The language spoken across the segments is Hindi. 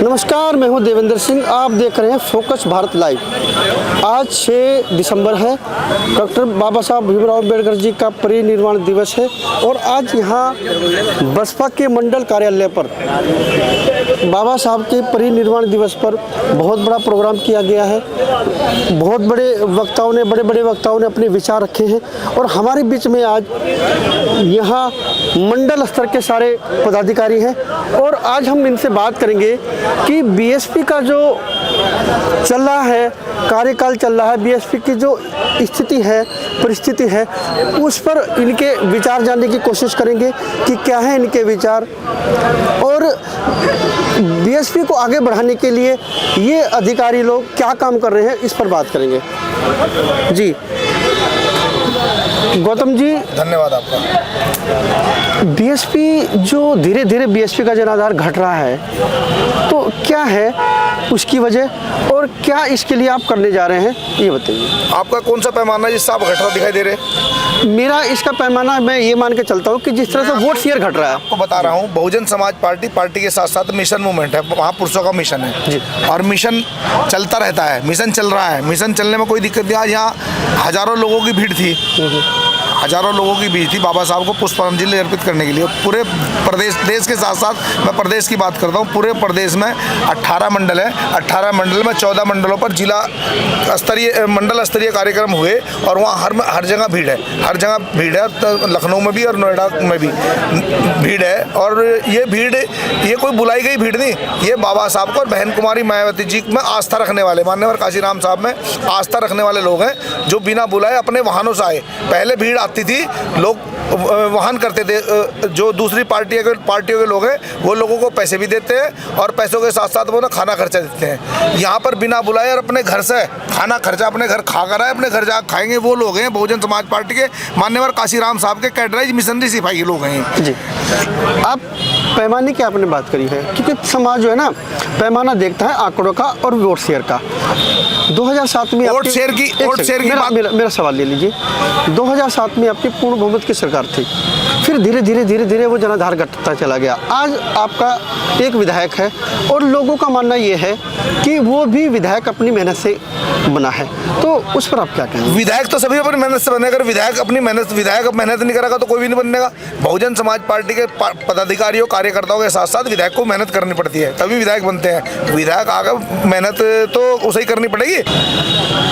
नमस्कार, मैं हूं देवेंद्र सिंह। आप देख रहे हैं फोकस भारत लाइव। आज 6 दिसंबर है। डॉक्टर बाबा साहब भीमराव अम्बेडकर जी का परिनिर्वाण दिवस है और आज यहां बसपा के मंडल कार्यालय पर बाबा साहब के परिनिर्वाण दिवस पर बहुत बड़ा प्रोग्राम किया गया है। बहुत बड़े वक्ताओं ने अपने विचार रखे हैं और हमारे बीच में आज यहाँ मंडल स्तर के सारे पदाधिकारी हैं और आज हम इनसे बात करेंगे कि बीएसपी का जो चल रहा है, कार्यकाल चल रहा है, बीएसपी की जो स्थिति है, परिस्थिति है, उस पर इनके विचार जानने की कोशिश करेंगे कि क्या है इनके विचार और बीएसपी को आगे बढ़ाने के लिए ये अधिकारी लोग क्या काम कर रहे हैं, इस पर बात करेंगे। जी गौतम जी, धन्यवाद आपका। बीएसपी जो धीरे धीरे बीएसपी का जनाधार घट रहा है, तो क्या है उसकी वजह और क्या इसके लिए आप करने जा रहे हैं, ये बताइए। आपका कौन सा पैमाना है जिससे आप घट रहा दिखाई दे रहे हैं? मेरा इसका पैमाना मैं ये मान के चलता हूँ कि जिस तरह से वोट शेयर घट रहा है। आपको बता रहा हूँ, बहुजन समाज पार्टी के साथ साथ मिशन मूवमेंट है, वहाँ पुरुषों का मिशन है जी। और मिशन चलता रहता है, मिशन चल रहा है, मिशन चलने में कोई दिक्कत नहीं। आज यहाँ हजारों लोगों की भीड़ थी, हजारों लोगों की भीड़ थी बाबा साहब को पुष्पांजलि अर्पित करने के लिए। पूरे प्रदेश, देश के साथ साथ मैं प्रदेश की बात करता हूँ, पूरे प्रदेश में 18 मंडल है। 18 मंडल में 14 मंडलों पर जिला स्तरीय, मंडल स्तरीय कार्यक्रम हुए और वहाँ हर जगह भीड़ है, हर जगह भीड़ है। तो लखनऊ में भी और नोएडा में भी भीड़ है और ये भीड़, ये कोई बुलाई गई भीड़ नहीं, ये बाबा साहब को और बहन कुमारी मायावती जी में आस्था रखने वाले, मान्यवर काशीराम साहब में आस्था रखने वाले लोग हैं, जो बिना बुलाए अपने वाहनों से आए। पहले भीड़ आती थी, लोग वाहन करते थे, जो दूसरी पार्टियों के लोग हैं वो लोगों को पैसे भी देते हैं और पैसों के साथ साथ वो ना खाना खर्चा देते हैं। यहाँ पर बिना बुलाए और अपने घर से खाना खर्चा अपने घर खा कर आए, अपने घर जा खाएंगे, वो लोग हैं बहुजन समाज पार्टी के मान्यवर काशीराम साहब के कैडराइज मिशनरी सिपाही के लोग हैं। जी, आप पैमाने की आपने बात करी है, क्योंकि समाज जो है ना पैमाना देखता है आंकड़ों का और वोट शेयर का। 2007 में वोट शेयर की मेरा सवाल ले लीजिए। 2007 में आपकी पूर्ण बहुमत की सरकार थी, फिर धीरे धीरे वो जनाधार घटता चला गया। आज आपका एक विधायक है और लोगों का मानना ये है कि वो भी विधायक अपनी मेहनत से बना है, तो उस पर आप क्या कहेंगे? विधायक तो सभी अपनी मेहनत से बने, अगर विधायक मेहनत नहीं करेगा तो कोई भी नहीं बनेगा। बहुजन समाज पार्टी के पदाधिकारियों कार्यकर्ताओं के साथ साथ विधायक को मेहनत करनी पड़ती है, तभी विधायक बनते हैं। विधायक आगे मेहनत तो उसे ही करनी पड़ेगी।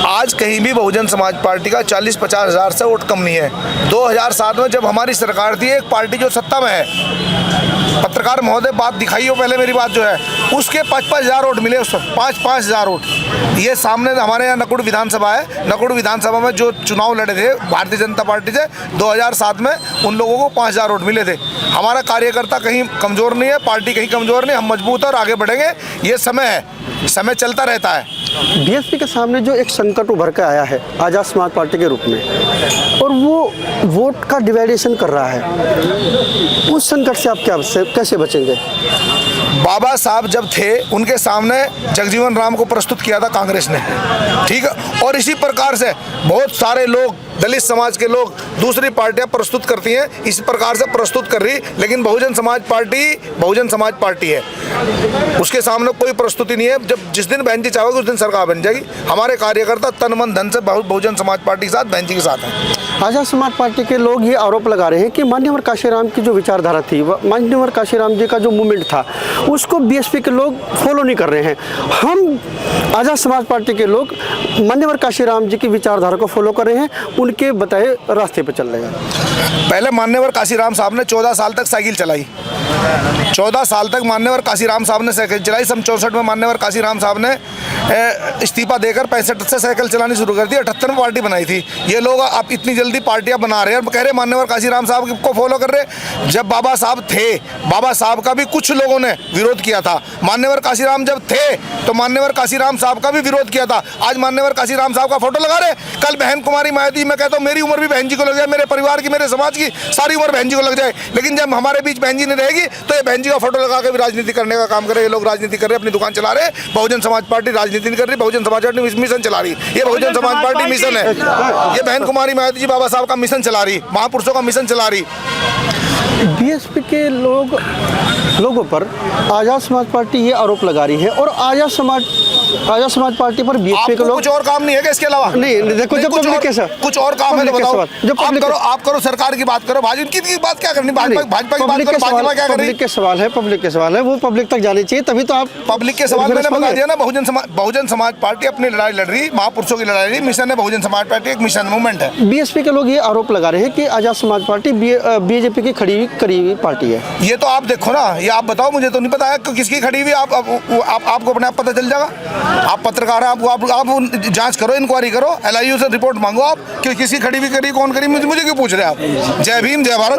आज कहीं भी बहुजन समाज पार्टी का 40-50 हज़ार से वोट कम नहीं है। 2007 में जब हमारी सरकार थी, एक पार्टी जो सत्ता में है, पत्रकार महोदय बात दिखाई हो पहले मेरी बात जो है, उसके 5-5 हज़ार वोट मिले, उसको 5-5 हज़ार वोट। ये सामने हमारे यहाँ नकुड़ विधानसभा है, नकुड़ विधानसभा में जो चुनाव लड़े थे भारतीय जनता पार्टी से 2007 में, उन लोगों को 5 हज़ार वोट मिले थे। हमारा कार्यकर्ता कहीं कमज़ोर नहीं है, पार्टी कहीं कमज़ोर नहीं, हम मजबूत और आगे बढ़ेंगे। ये समय है, समय चलता रहता है। बीएसपी के सामने जो एक संकट उभर के आया है आज़ाद समाज पार्टी के रूप में, और वो वोट का डिवाइडेशन कर रहा है, उस संकट से आप कैसे बचेंगे? बाबा साहब जब थे, उनके सामने जगजीवन राम को प्रस्तुत किया था कांग्रेस ने, ठीक है, और इसी प्रकार से बहुत सारे लोग, दलित समाज के लोग, दूसरी पार्टियां प्रस्तुत करती हैं, इस प्रकार से प्रस्तुत कर रही, लेकिन बहुजन समाज पार्टी है, उसके सामने कोई प्रस्तुति नहीं है। जब जिस दिन बहन जी चाहोगे उस दिन सरकार बन जाएगी। हमारे कार्यकर्ता तन मन धन से बहुजन समाज पार्टी के साथ, बहन जी के साथ हैं। आज़ाद समाज पार्टी के लोग ये आरोप लगा रहे हैं कि मान्यवर काशीराम की जो विचारधारा थी, मान्यवर काशीराम जी का जो मूवमेंट था, उसको बीएसपी के लोग फॉलो नहीं कर रहे हैं। हम आज़ाद समाज पार्टी के लोग मान्यवर काशीराम जी की विचारधारा को फॉलो कर रहे हैं, उनके बताए रास्ते पर चल रहे हैं। पहले मान्यवर काशीराम साहब ने 14 साल तक साइकिल चलाई, 14 साल तक मान्यवर काशीराम साहब ने साइकिल चलाई। सन 64 में मान्यवर काशीराम साहब ने इस्तीफा देकर 65 से साइकिल चलानी शुरू कर दी। 78 में पार्टी बनाई थी। ये लोग आप इतनी जल्दी पार्टियां बना रहे हैं, कह रहे मान्यवर काशीराम साहब को फॉलो कर रहे। जब बाबा साहब थे, बाबा साहब का भी कुछ लोगों ने विरोध किया था। मान्यवर काशीराम जब थे तो मान्यवर काशीराम साहब का भी विरोध किया था। आज मान्यवर काशीराम साहब का फोटो लगा रहे, कल बहन कुमारी मायावती, मैं कहता हूँ मेरी उम्र भी बहन जी को लग जाए, मेरे परिवार की, मेरे समाज की सारी उम्र बहन जी को लग जाए, लेकिन जब हमारे बीच बहन जी नहीं रहेगी तो ये बहन जी का फोटो लगा के भी राजनीति करने का काम करे। ये लोग राजनीति कर रहे हैं, अपनी दुकान चला रहे। बहुजन समाज पार्टी राजनीति नहीं कर रही, बहुजन समाज पार्टी मिशन चला रही। ये बहुजन समाज पार्टी मिशन है, ये बहन कुमारी मायावती जी बाबा साहब का मिशन चला रही, महापुरुषों का मिशन चला रही। बीएसपी के लोगों पर आज़ाद समाज पार्टी ये आरोप लगा रही है और आज़ाद समाज पार्टी पर बीएसपी के आपको लोग कुछ और काम नहीं है क्या इसके अलावा? नहीं, देखो, जब कुछ पब्लिक और- के साथ- कुछ और काम है तो पब्लिक के बताओ। सवाल- जब आप पब्लिक करो, के- आप करो सरकार की बात करो, भाजपा की बात क्या करनी? भाजपा की बात करो, पब्लिक भाजपा क्या कर रही? के सवाल है वो पब्लिक तक जानी चाहिए, तभी तो आप पब्लिक के सवाल मैंने रिस्पॉन्स बता होंगे। दिया ना। बहुजन समाज पार्टी अपनी लड़ाई लड़ रही, महापुरुषों की लड़ाई लड़ रही। मिशन है बहुजन समाज पार्टी, एक मिशन मूवमेंट है। बीएसपी के लोग ये आरोप लगा रहे हैं कि आज़ाद समाज पार्टी बीजेपी की खड़ी हुई पार्टी है। ये तो आप देखो ना, ये आप बताओ, मुझे तो नहीं पता है कि किसकी खड़ी हुई। आपको अपने आप पता चल जाएगा। आप पत्रकार हैं, आप जांच करो, इंक्वायरी करो, LIU से रिपोर्ट मांगो आप कि किसकी खड़ी हुई करी, कौन करी। मुझे क्यों पूछ रहे हैं आप? जय भीम, जय भारत।